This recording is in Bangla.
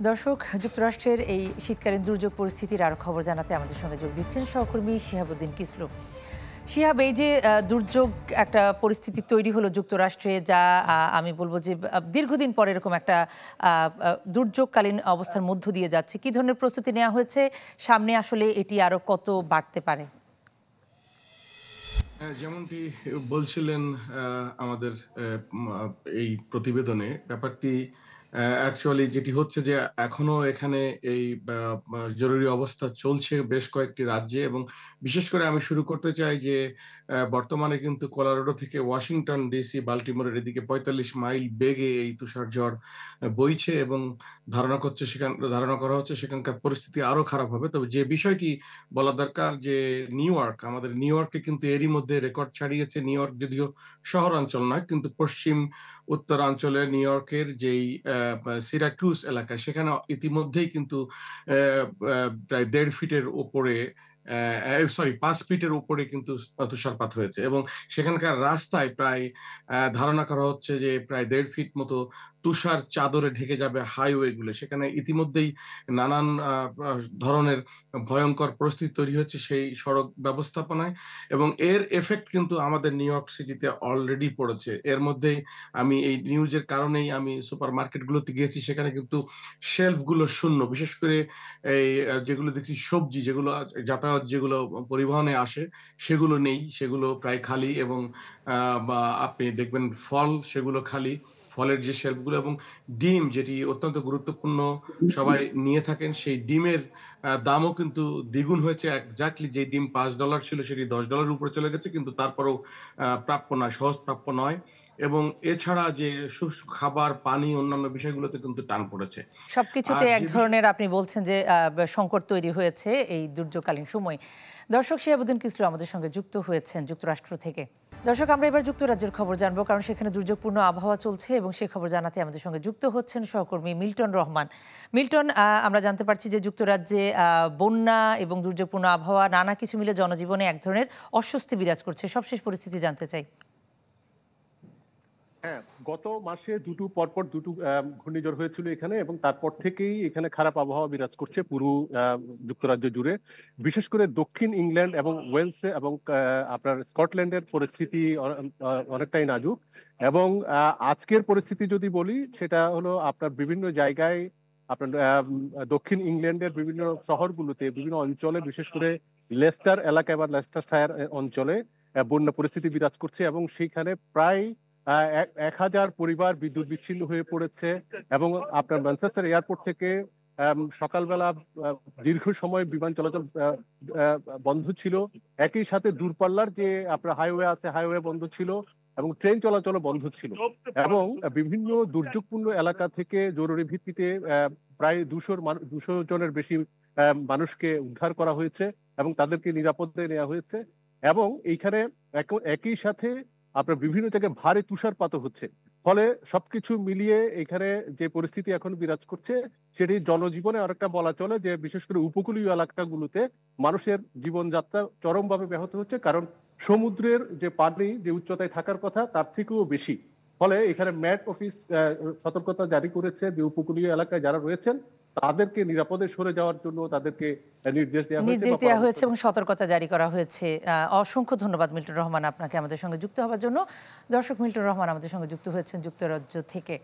দর্শক, যুক্তরাষ্ট্রের এই শীতকালীন দুর্যোগ পরিস্থিতির আরও খবর জানাতে আমাদের সঙ্গে যোগ দিচ্ছেন সহকর্মী শিহাবুদ্দিন কিসলু। শিহাব, এই যে দুর্যোগ একটা পরিস্থিতি তৈরি হলো যুক্তরাষ্ট্রে, যা আমি বলবো যে দীর্ঘদিন পর এরকম একটা দুর্যোগকালীন অবস্থার মধ্য দিয়ে যাচ্ছে, কি ধরনের প্রস্তুতি নেওয়া হয়েছে? সামনে আসলে এটি আরো কত বাড়তে পারে? যেমনটি বলছিলেন আমাদের এই প্রতিবেদনে, ব্যাপারটি অ্যাকচুয়ালি যেটি হচ্ছে যে এখনো এখানে এই জরুরি অবস্থা চলছে বেশ কয়েকটি রাজ্যে, এবং বিশেষ করে আমি শুরু করতে চাই যে বর্তমানে কিন্তু কলোরাডো থেকে ওয়াশিংটন ডিসি, বাল্টিমোরের এদিকে ৪৫ মাইল বেগে এই তুষার ঝড় বইছে, এবং ধারণা করা হচ্ছে সেখানকার পরিস্থিতি আরো খারাপ হবে। তবে যে বিষয়টি বলা দরকার যে আমাদের নিউ ইয়র্কে কিন্তু এরই মধ্যে রেকর্ড ছাড়িয়েছে। নিউ ইয়র্ক যদিও শহরাঞ্চল নয়, কিন্তু পশ্চিম উত্তরাঞ্চলে নিউ ইয়র্কের যেই সিরাকিউস এলাকা, সেখানে ইতিমধ্যেই কিন্তু প্রায় ১.৫ ফিটের উপরে ৫ ফিটের উপরে কিন্তু তুষারপাত হয়েছে, এবং সেখানকার রাস্তায় প্রায় ধারণা করা হচ্ছে যে প্রায় ১.৫ ফিট মতো তুষার চাদরে ঢেকে যাবে হাইওয়ে গুলো। সেখানে ইতিমধ্যেই নানান ধরনের ভয়ঙ্কর পরিস্থিতি তৈরি হচ্ছে সেই সড়ক ব্যবস্থাপনায়, এবং এর এফেক্ট কিন্তু আমাদের নিউ ইয়র্ক সিটিতে অলরেডি পড়েছে। এর মধ্যেই আমি এই নিউজের কারণেই আমি সুপার মার্কেট গুলোতে গিয়েছি, সেখানে কিন্তু শেলফ গুলো শূন্য। বিশেষ করে এই যেগুলো দেখছি সবজি, যেগুলো যাতায়াত, যেগুলো পরিবহনে আসে, সেগুলো নেই, সেগুলো প্রায় খালি, এবং বা আপনি দেখবেন ফল, সেগুলো খালি, ফলের যে শেলফগুলো, এবং ডিম যেটি অত্যন্ত গুরুত্বপূর্ণ, সবাই নিয়ে থাকেন, সেই ডিমের দামও কিন্তু দ্বিগুণ হয়েছে। এক্স্যাক্টলি যে ডিম $৫ ছিল সেটি $১০ উপরে চলে গেছে, কিন্তু তারপরেও প্রাপ্য নয়, সহজ প্রাপ্য নয়। এবং এছাড়া যে খাবার, পানি, অন্যান্য বিষয়গুলোতে কিন্তু টান পড়েছে। সবকিছুতে আর এক যে ধরনের, আপনি বলছেন যে সংকট তৈরি হয়েছে এই দুর্যোগকালীন সময়। দর্শক, শিহাবুদ্দিন কিসলু আমাদের সঙ্গে যুক্ত হয়েছেন যুক্তরাষ্ট্র থেকে। দর্শক, আমরা এবার যুক্তরাজ্যের খবর জানবো, কারণ সেখানে দুর্যোগপূর্ণ আবহাওয়া চলছে, এবং সেই খবর জানাতে আমাদের সঙ্গে যুক্ত হচ্ছেন সহকর্মী মিল্টন রহমান। মিল্টন, আমরা জানতে পারছি যে যুক্তরাজ্যে বন্যা এবং দুর্যোগপূর্ণ আবহাওয়া নানা কিছু মিলে জনজীবনে এক ধরনের অস্বস্তি বিরাজ করছে। সবশেষ পরিস্থিতি জানতে চাই। হ্যাঁ, গত মাসে পরপর দুটো ঘূর্ণিঝড় হয়েছিল এখানে, এবং তারপর থেকেই এখানে খারাপ আবহাওয়া বিরাজ করছে পুরো যুক্তরাজ্য জুড়ে। বিশেষ করে দক্ষিণ ইংল্যান্ড এবং ওয়েলসে এবং আপনার স্কটল্যান্ডের পরিস্থিতি অনেকটাই নাজুক। এবং আজকের পরিস্থিতি যদি বলি, সেটা হলো আপনার বিভিন্ন জায়গায়, আপনার দক্ষিণ ইংল্যান্ডের বিভিন্ন শহরগুলোতে, বিভিন্ন অঞ্চলে, বিশেষ করে লেস্টার এলাকায় বা লেস্টারশায়ার অঞ্চলে বন্যা পরিস্থিতি বিরাজ করছে, এবং সেখানে প্রায় ১,০০০ পরিবার বিদ্যুৎ বিচ্ছিন্ন হয়ে পড়েছে। এবং আপনার ম্যানচেস্টার এয়ারপোর্ট থেকে সকালবেলা দীর্ঘ সময় বিমান চলাচল বন্ধ ছিল। একই সাথে দূরপাল্লার যে আপনার হাইওয়ে আছে, হাইওয়ে বন্ধ ছিল, এবং ট্রেন চলাচল বন্ধ ছিল। এবং বিভিন্ন দুর্যোগপূর্ণ এলাকা থেকে জরুরি ভিত্তিতে প্রায় ২০০ জনের বেশি মানুষকে উদ্ধার করা হয়েছে, এবং তাদেরকে নিরাপদে নেওয়া হয়েছে। এবং এইখানে একই সাথে আপনার বিভিন্ন জায়গায় ভারী তুষারপাত হচ্ছে। ফলে সবকিছু মিলিয়ে এখানে যে পরিস্থিতি এখন বিরাজ করছে, সেটি জনজীবনে অনেকটা বলা চলে যে বিশেষ করে উপকূলীয় এলাকাগুলোতে মানুষের জীবনযাত্রা চরমভাবে ব্যাহত হচ্ছে, কারণ সমুদ্রের যে পানি যে উচ্চতায় থাকার কথা তার থেকেও বেশি। ফলে এখানে ম্যাট অফিস সতর্কতা জারি করেছে যে উপকূলীয় এলাকায় যারা রয়েছেন তাদেরকে নিরাপদে সরে যাওয়ার জন্য তাদেরকে নির্দেশ দেওয়া হয়েছে এবং সতর্কতা জারি করা হয়েছে। অসংখ্য ধন্যবাদ মিল্টন রহমান আপনাকে আমাদের সঙ্গে যুক্ত হওয়ার জন্য। দর্শক, মিল্টন রহমান আমাদের সঙ্গে যুক্ত হয়েছেন যুক্তরাজ্য থেকে।